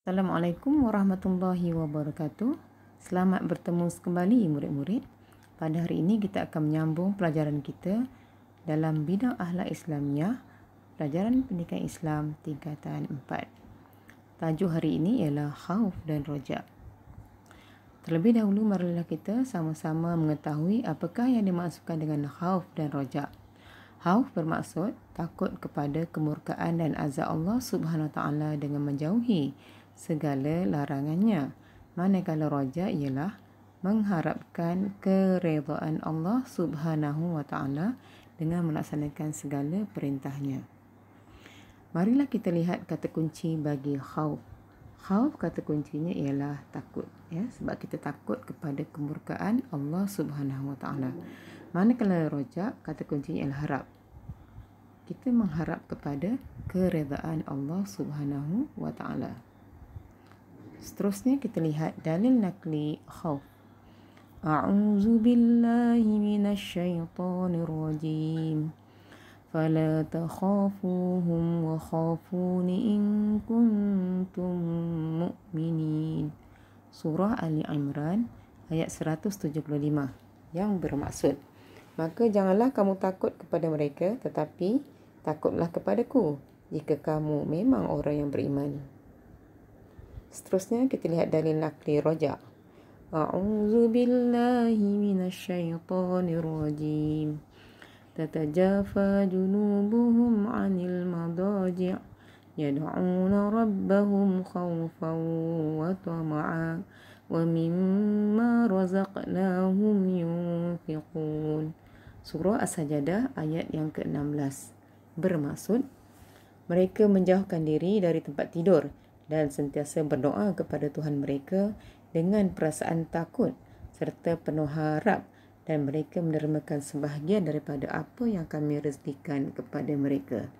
Assalamualaikum warahmatullahi wabarakatuh. Selamat bertemu kembali murid-murid. Pada hari ini kita akan menyambung pelajaran kita dalam bidang akhlak Islamiah, pelajaran pendidikan Islam tingkatan 4. Tajuk hari ini ialah khauf dan roja. Terlebih dahulu marilah kita sama-sama mengetahui apakah yang dimaksudkan dengan khauf dan roja. Khauf bermaksud takut kepada kemurkaan dan azab Allah Subhanahu Wa Taala dengan menjauhi segala larangannya. Manakala roja ialah mengharapkan keredaan Allah Subhanahu Wa Taala dengan melaksanakan segala perintahnya. Marilah kita lihat kata kunci bagi khauf. Khauf kata kuncinya ialah takut, ya, sebab kita takut kepada kemurkaan Allah Subhanahu Wa Taala. Manakala roja kata kuncinya ialah harap. Kita mengharap kepada keredaan Allah Subhanahu Wa Taala. Seterusnya kita lihat dalil nakli khauf. A'udzu billahi minasyaitonir rajim. Fala takhafuhum wa khafuni in kuntum mu'minin. Surah Ali Imran ayat 175 yang bermaksud, maka janganlah kamu takut kepada mereka, tetapi takutlah kepadaku jika kamu memang orang yang beriman. Seterusnya kita lihat dalil nakli roja. A'udzu billahi minasyaitonir rajim. Tatajafa junubuhum 'anil madaji' yad'una rabbahum khawfan wa tama'a wa mimma razaqnahum yunfiqun. Surah As-Sajdah ayat yang ke-16 bermaksud, mereka menjauhkan diri dari tempat tidur dan sentiasa berdoa kepada Tuhan mereka dengan perasaan takut serta penuh harap, dan mereka mendermakan sebahagian daripada apa yang kami rezekikan kepada mereka.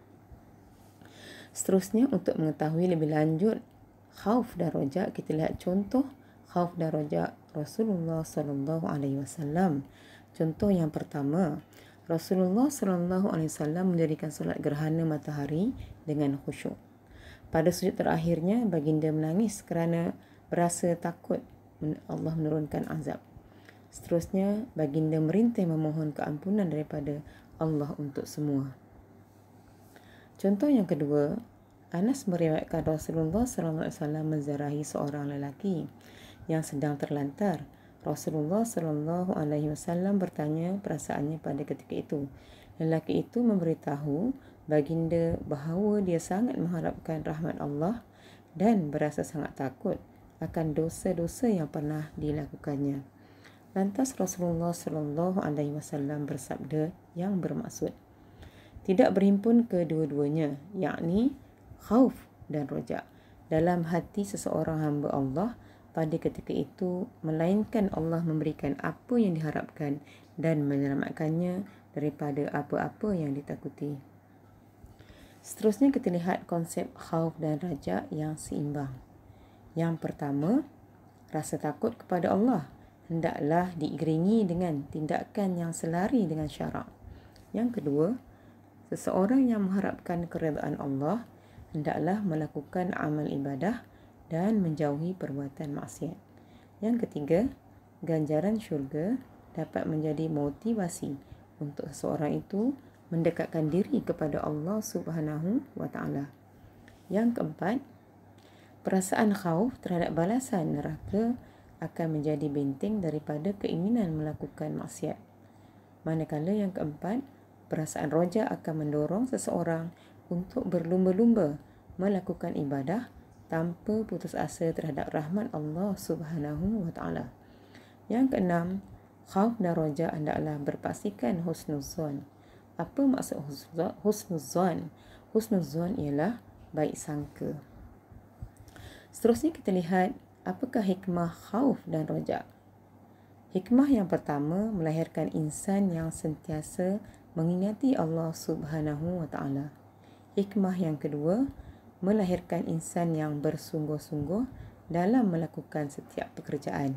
Seterusnya, untuk mengetahui lebih lanjut khauf dan roja, kita lihat contoh khauf dan roja Rasulullah sallallahu alaihi wasallam. Contoh yang pertama, Rasulullah sallallahu alaihi wasallam mendirikan solat gerhana matahari dengan khusyuk. Pada sujud terakhirnya, baginda menangis kerana berasa takut Allah menurunkan azab. Seterusnya, baginda merintih memohon keampunan daripada Allah untuk semua. Contoh yang kedua, Anas meriwayatkan Rasulullah SAW menziarahi seorang lelaki yang sedang terlantar. Rasulullah SAW bertanya perasaannya pada ketika itu. Lelaki itu memberitahu baginda bahawa dia sangat mengharapkan rahmat Allah dan berasa sangat takut akan dosa-dosa yang pernah dilakukannya. Lantas Rasulullah SAW bersabda yang bermaksud, tidak berhimpun kedua-duanya, yakni khauf dan roja, dalam hati seseorang hamba Allah pada ketika itu, melainkan Allah memberikan apa yang diharapkan dan menyelamatkannya daripada apa-apa yang ditakuti. Seterusnya kita lihat konsep khauf dan raja yang seimbang. Yang pertama, rasa takut kepada Allah hendaklah diiringi dengan tindakan yang selari dengan syarak. Yang kedua, seseorang yang mengharapkan keredaan Allah hendaklah melakukan amal ibadah dan menjauhi perbuatan maksiat. Yang ketiga, ganjaran syurga dapat menjadi motivasi untuk seseorang itu mendekatkan diri kepada Allah Subhanahu Wa Taala. Yang keempat, perasaan khauf terhadap balasan neraka akan menjadi benteng daripada keinginan melakukan maksiat. Manakala yang keempat, perasaan roja akan mendorong seseorang untuk berlumba-lumba melakukan ibadah tanpa putus asa terhadap rahmat Allah Subhanahu Wa Taala. Yang keenam, khauf dan roja hendaklah berpaksikan husnuzan. Apa maksud husnuzan? Husnuzan ialah baik sangka. Seterusnya kita lihat apakah hikmah khauf dan roja. Hikmah yang pertama, melahirkan insan yang sentiasa mengingati Allah Subhanahu Wa Taala. Hikmah yang kedua, melahirkan insan yang bersungguh-sungguh dalam melakukan setiap pekerjaan.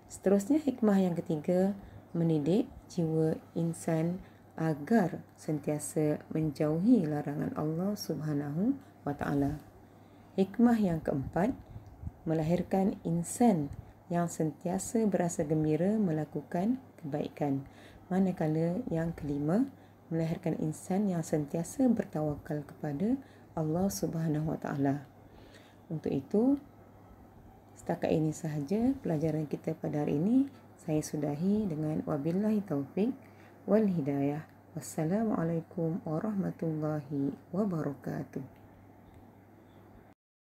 Seterusnya, hikmah yang ketiga, mendidik jiwa insan agar sentiasa menjauhi larangan Allah Subhanahu Wa Taala. Hikmah yang keempat, melahirkan insan yang sentiasa berasa gembira melakukan kebaikan. Manakala yang kelima, melahirkan insan yang sentiasa bertawakal kepada Allah Subhanahu Wa Taala. Untuk itu, setakat ini sahaja pelajaran kita pada hari ini. Saya sudahi dengan wabillahi taufik wal hidayah. Wassalamualaikum warahmatullahi wabarakatuh.